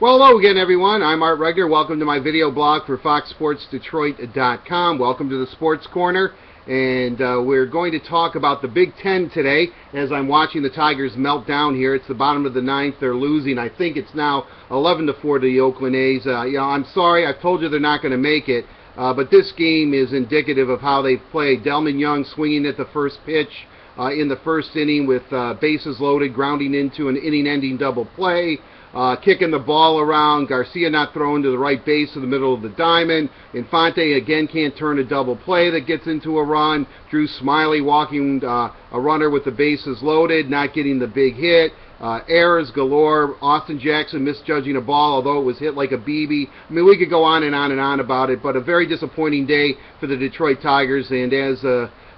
Well, hello again, everyone. I'm Art Regner. Welcome to my video blog for FoxSportsDetroit.com. Welcome to the Sports Corner. And we're going to talk about the Big Ten today as I'm watching the Tigers melt down here. It's the bottom of the ninth. They're losing. I think it's now 11-4 to the Oakland A's. I'm sorry. I've told you they're not going to make it. But this game is indicative of how they've played. Delman Young swinging at the first pitch in the first inning with bases loaded, grounding into an inning-ending double play. Kicking the ball around, Garcia not throwing to the right base in the middle of the diamond. Infante again can't turn a double play that gets into a run. Drew Smiley walking a runner with the bases loaded, not getting the big hit. Errors galore. Austin Jackson misjudging a ball, although it was hit like a BB. I mean, we could go on and on and on about it, but a very disappointing day for the Detroit Tigers. And as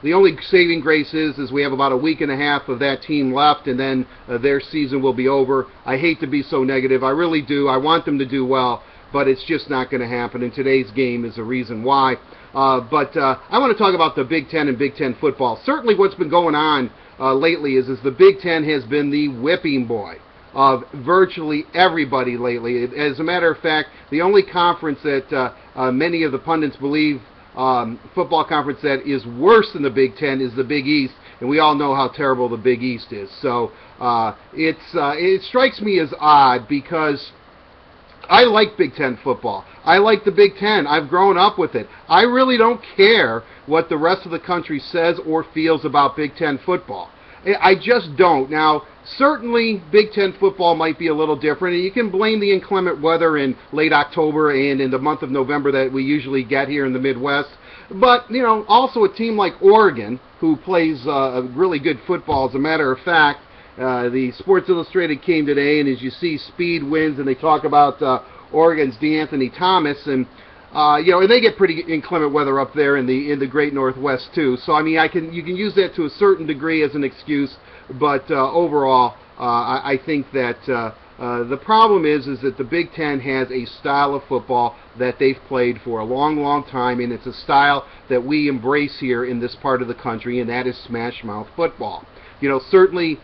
the only saving grace is we have about a week and a half of that team left, and then their season will be over. I hate to be so negative. I really do. I want them to do well, but it's just not going to happen, and today's game is a reason why. But I want to talk about the Big Ten and Big Ten football. Certainly what's been going on lately is the Big Ten has been the whipping boy of virtually everybody lately. As a matter of fact, the only conference that many of the pundits believe football conference that is worse than the Big Ten is the Big East, and we all know how terrible the Big East is. So it strikes me as odd because I like Big Ten football. I like the Big Ten. I've grown up with it. I really don't care what the rest of the country says or feels about Big Ten football. I just don't. Now, certainly Big Ten football might be a little different, and you can blame the inclement weather in late October and in the month of November that we usually get here in the Midwest. But, you know, also a team like Oregon, who plays really good football. As a matter of fact, the Sports Illustrated came today, and as you see, speed wins, and they talk about Oregon's DeAnthony Thomas, and and they get pretty inclement weather up there in the Great Northwest too. So I mean, you can use that to a certain degree as an excuse, but overall, I think that the problem is that the Big Ten has a style of football that they've played for a long, long time, and it's a style that we embrace here in this part of the country, and that is smash mouth football. You know, certainly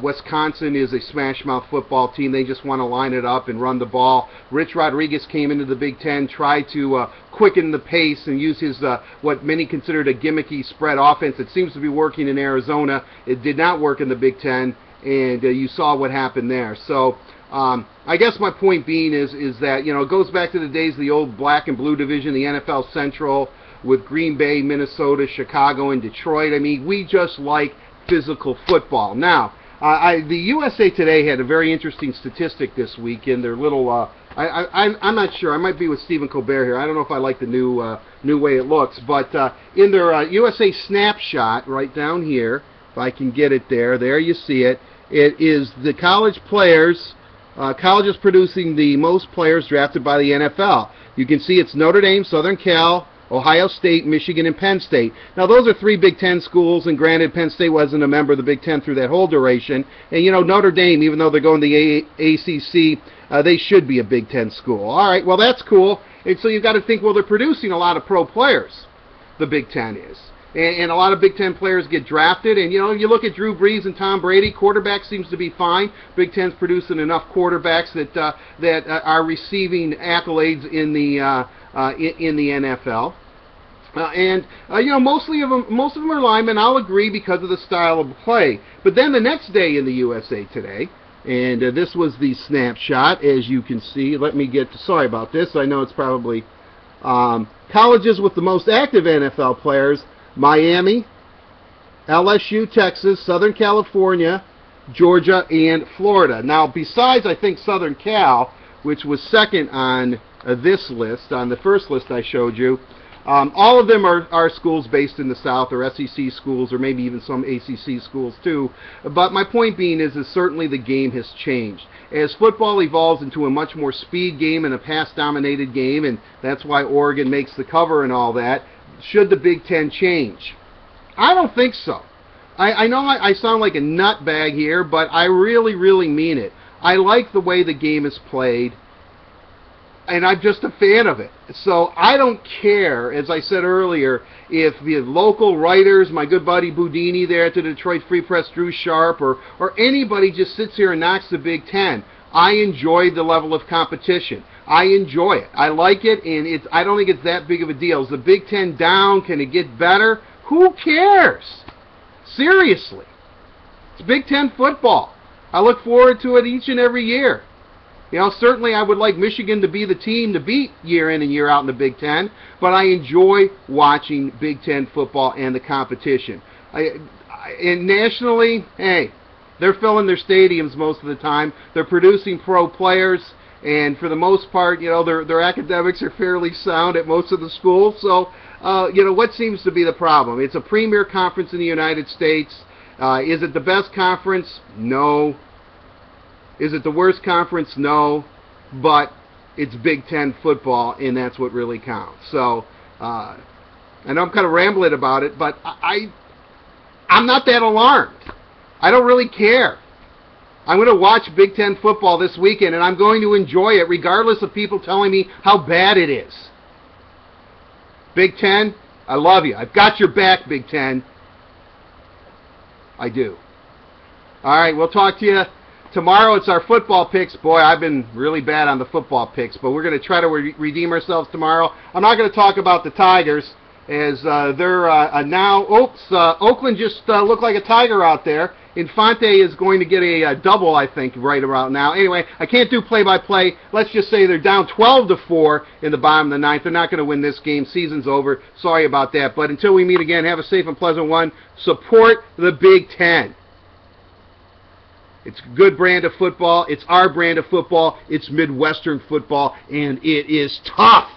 Wisconsin is a smash-mouth football team. They just want to line it up and run the ball. Rich Rodriguez came into the Big Ten, tried to quicken the pace and use his what many considered a gimmicky spread offense. It seems to be working in Arizona. It did not work in the Big Ten, and you saw what happened there. So I guess my point being is that, you know, it goes back to the days of the old black and blue division, the NFL Central, with Green Bay, Minnesota, Chicago, and Detroit. I mean, we just like physical football. Now, the USA Today had a very interesting statistic this week in their little, I'm not sure, I might be with Stephen Colbert here, I don't know if I like the new way it looks, but in their USA Snapshot, right down here, if I can get it there you see it, it is the college players, colleges producing the most players drafted by the NFL. You can see it's Notre Dame, Southern Cal, Ohio State, Michigan, and Penn State. Now, those are three Big Ten schools, and granted, Penn State wasn't a member of the Big Ten through that whole duration. And, you know, Notre Dame, even though they're going to the ACC, they should be a Big Ten school. All right, well, that's cool. And so you've got to think, well, they're producing a lot of pro players, the Big Ten is. And a lot of Big Ten players get drafted. And, you know, you look at Drew Brees and Tom Brady, quarterback seems to be fine. Big Ten's producing enough quarterbacks that are receiving accolades in the NFL. You know, most of them are linemen. I'll agree because of the style of play. But then the next day in the USA Today, and this was the snapshot, as you can see. Let me get, sorry about this. I know it's probably colleges with the most active NFL players: Miami, LSU, Texas, Southern California, Georgia, and Florida. Now, besides, I think, Southern Cal, which was second on this list, on the first list I showed you, all of them are schools based in the South, or SEC schools, or maybe even some ACC schools too. But my point being is certainly the game has changed. As football evolves into a much more speed game and a pass-dominated game, and that's why Oregon makes the cover and all that, should the Big Ten change? I don't think so. I know I sound like a nutbag here, but I really, really mean it. I like the way the game is played, and I'm just a fan of it. So I don't care, as I said earlier, if the local writers, my good buddy Boudini there at the Detroit Free Press, Drew Sharp, or anybody just sits here and knocks the Big Ten. I enjoy the level of competition. I enjoy it. I like it, and I don't think it's that big of a deal. Is the Big Ten down? Can it get better? Who cares? Seriously. It's Big Ten football. I look forward to it each and every year. You know, certainly I would like Michigan to be the team to beat year in and year out in the Big Ten, but I enjoy watching Big Ten football and the competition. And nationally, hey, they're filling their stadiums most of the time. They're producing pro players, and for the most part, you know, their academics are fairly sound at most of the schools. So, you know, what seems to be the problem? It's a premier conference in the United States. Is it the best conference? No. Is it the worst conference? No. But it's Big Ten football, and that's what really counts. So, I know I'm kind of rambling about it, but I'm not that alarmed. I don't really care. I'm going to watch Big Ten football this weekend, and I'm going to enjoy it regardless of people telling me how bad it is. Big Ten, I love you. I've got your back, Big Ten. I do. All right, we'll talk to you tomorrow. It's our football picks. Boy, I've been really bad on the football picks, but we're going to try to redeem ourselves tomorrow. I'm not going to talk about the Tigers, as they're now, Oakland just looked like a Tiger out there. Infante is going to get a double, I think, right around now. Anyway, I can't do play-by-play. Let's just say they're down 12-4 in the bottom of the ninth. They're not going to win this game. Season's over. Sorry about that. But until we meet again, have a safe and pleasant one. Support the Big Ten. It's a good brand of football. It's our brand of football. It's Midwestern football, and it is tough.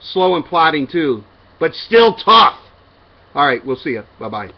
Slow and plodding, too, but still tough. All right, we'll see you. Bye-bye.